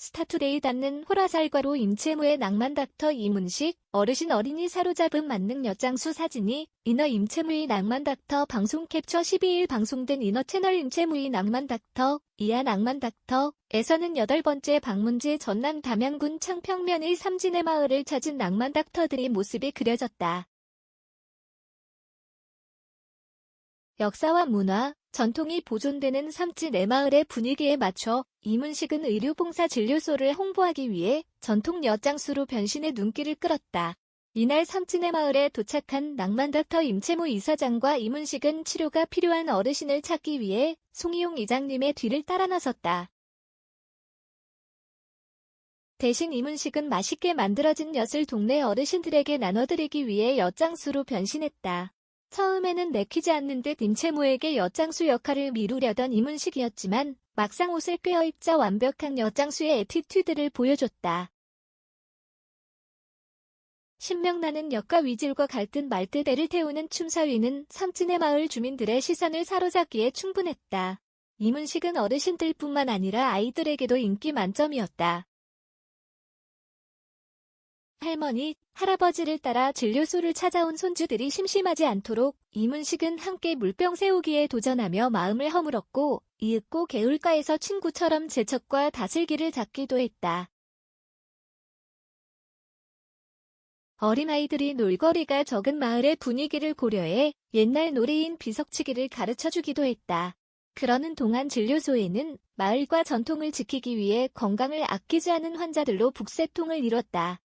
스타투데이 닿는 호라살과로 임채무의 낭만 닥터 이문식, 어르신 어린이 사로잡은 만능 엿장수 사진이 인어 임채무의 낭만 닥터 방송 캡처 12일 방송된 인어 채널 임채무의 낭만 닥터, 이하 낭만 닥터에서는 8번째 방문지 전남 담양군 창평면의 삼진의 마을을 찾은 낭만 닥터들의 모습이 그려졌다. 역사와 문화, 전통이 보존되는 삼진의 마을의 분위기에 맞춰 이문식은 의료봉사진료소를 홍보하기 위해 전통 엿장수로 변신해 눈길을 끌었다. 이날 삼진의 마을에 도착한 낭만 닥터 임채무 이사장과 이문식은 치료가 필요한 어르신을 찾기 위해 송이용 이장님의 뒤를 따라 나섰다. 대신 이문식은 맛있게 만들어진 엿을 동네 어르신들에게 나눠드리기 위해 엿장수로 변신했다. 처음에는 내키지 않는 듯 임채무에게 엿장수 역할을 미루려던 이문식이었지만 막상 옷을 꿰어입자 완벽한 엿장수의 애티튜드를 보여줬다. 신명나는 엿과 위질과 갈듯 말듯 애를 태우는 춤사위는 삼진의 마을 주민들의 시선을 사로잡기에 충분했다. 이문식은 어르신들뿐만 아니라 아이들에게도 인기 만점이었다. 할머니, 할아버지를 따라 진료소를 찾아온 손주들이 심심하지 않도록 이문식은 함께 물병 세우기에 도전하며 마음을 허물었고 이윽고 개울가에서 친구처럼 제척과 다슬기를 잡기도 했다. 어린아이들이 놀거리가 적은 마을의 분위기를 고려해 옛날 놀이인 비석치기를 가르쳐주기도 했다. 그러는 동안 진료소에는 마을과 전통을 지키기 위해 건강을 아끼지 않은 환자들로 북새통을 이뤘다.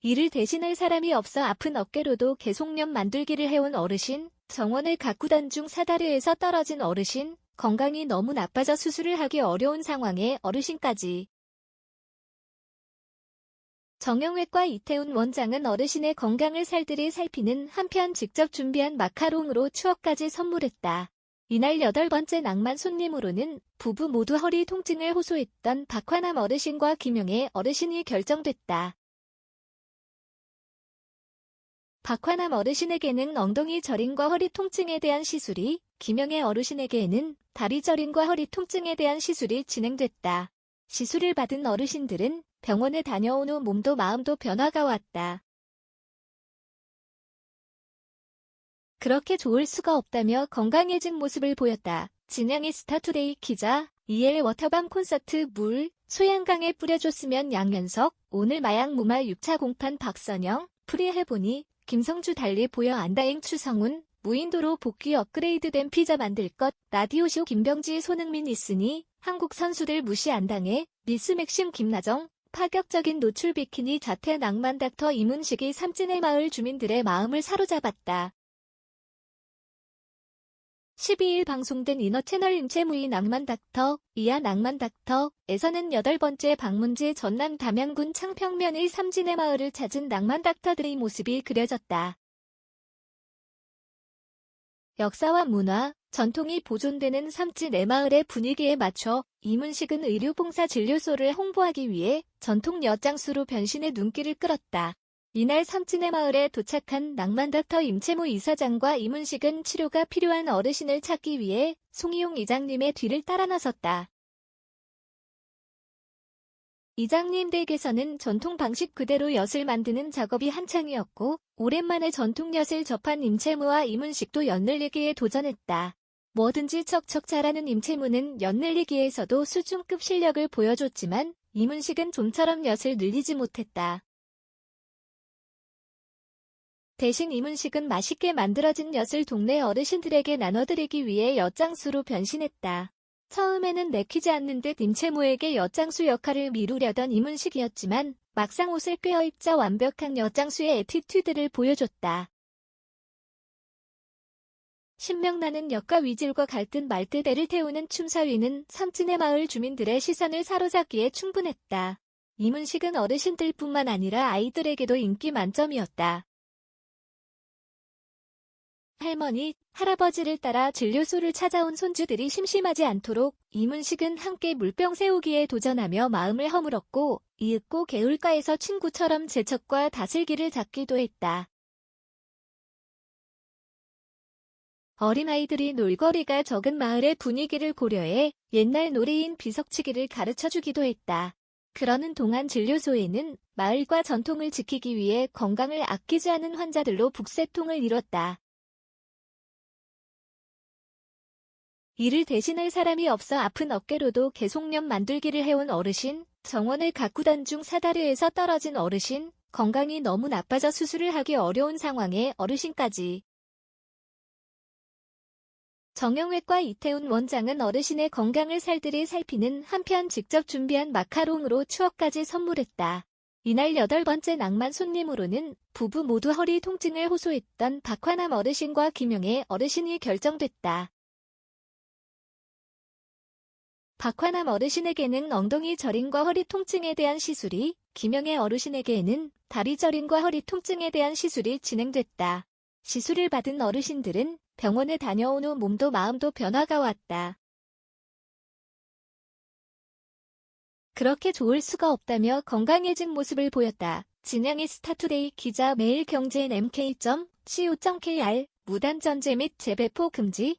이를 대신할 사람이 없어 아픈 어깨로도 계속염 만들기를 해온 어르신, 정원을 가꾸던 중 사다리에서 떨어진 어르신, 건강이 너무 나빠져 수술을 하기 어려운 상황의 어르신까지. 정형외과 이태훈 원장은 어르신의 건강을 살뜰히 살피는 한편 직접 준비한 마카롱으로 추억까지 선물했다. 이날 8번째 낭만 손님으로는 부부 모두 허리 통증을 호소했던 박화남 어르신과 김영애 어르신이 결정됐다. 박화남 어르신에게는 엉덩이 저림과 허리 통증에 대한 시술이, 김영애 어르신에게는 다리 저림과 허리 통증에 대한 시술이 진행됐다. 시술을 받은 어르신들은 병원에 다녀온 후 몸도 마음도 변화가 왔다. 그렇게 좋을 수가 없다며 건강해진 모습을 보였다. 진양의 스타투데이 기자, 이엘 워터밤 콘서트 물, 소양강에 뿌려줬으면 양현석, 오늘 마약 무말 6차 공판 박선영, 프리해보니, 김성주 달리 보여 안다행 추성훈, 무인도로 복귀 업그레이드된 피자 만들 것, 라디오쇼 김병지 손흥민 있으니, 한국 선수들 무시 안 당해, 미스 맥심 김나정, 파격적인 노출 비키니 자태 낭만 닥터 이문식이 삼진의 마을 주민들의 마음을 사로잡았다. 12일 방송된 인어 채널 임채무의 낭만 닥터, 이하 낭만 닥터에서는 8번째 방문지 전남 담양군 창평면의 삼진의 마을을 찾은 낭만 닥터들의 모습이 그려졌다. 역사와 문화, 전통이 보존되는 삼진의 마을의 분위기에 맞춰 이문식은 의료봉사진료소를 홍보하기 위해 전통 엿장수로 변신해 눈길을 끌었다. 이날 삼진의 마을에 도착한 낭만 닥터 임채무 이사장과 이문식은 치료가 필요한 어르신을 찾기 위해 송이용 이장님의 뒤를 따라 나섰다. 이장님 댁에서는 전통 방식 그대로 엿을 만드는 작업이 한창이었고 오랜만에 전통 엿을 접한 임채무와 이문식도 엿 늘리기에 도전했다. 뭐든지 척척 잘하는 임채무는 엿 늘리기에서도 수준급 실력을 보여줬지만 이문식은 좀처럼 엿을 늘리지 못했다. 대신 이문식은 맛있게 만들어진 엿을 동네 어르신들에게 나눠드리기 위해 엿장수로 변신했다. 처음에는 내키지 않는 듯 임채무에게 엿장수 역할을 미루려던 이문식이었지만 막상 옷을 꿰어입자 완벽한 엿장수의 애티튜드를 보여줬다. 신명나는 엿과 위질과 갈듯 말듯 애를 태우는 춤사위는 삼진의 마을 주민들의 시선을 사로잡기에 충분했다. 이문식은 어르신들뿐만 아니라 아이들에게도 인기 만점이었다. 할머니, 할아버지를 따라 진료소를 찾아온 손주들이 심심하지 않도록 이문식은 함께 물병 세우기에 도전하며 마음을 허물었고 이윽고 개울가에서 친구처럼 제척과 다슬기를 잡기도 했다. 어린아이들이 놀거리가 적은 마을의 분위기를 고려해 옛날 놀이인 비석치기를 가르쳐주기도 했다. 그러는 동안 진료소에는 마을과 전통을 지키기 위해 건강을 아끼지 않은 환자들로 북새통을 이뤘다. 이를 대신할 사람이 없어 아픈 어깨로도 계속염 만들기를 해온 어르신, 정원을 가꾸던 중 사다리에서 떨어진 어르신, 건강이 너무 나빠져 수술을 하기 어려운 상황의 어르신까지. 정형외과 이태훈 원장은 어르신의 건강을 살뜰히 살피는 한편 직접 준비한 마카롱으로 추억까지 선물했다. 이날 8번째 낭만 손님으로는 부부 모두 허리 통증을 호소했던 박화남 어르신과 김영애 어르신이 결정됐다. 박화남 어르신에게는 엉덩이 저림과 허리 통증에 대한 시술이, 김영애 어르신에게는 다리 저림과 허리 통증에 대한 시술이 진행됐다. 시술을 받은 어르신들은 병원에 다녀온 후 몸도 마음도 변화가 왔다. 그렇게 좋을 수가 없다며 건강해진 모습을 보였다. 진양의 스타투데이 기자 매일경제인 mk.co.kr 무단전제 및 재배포 금지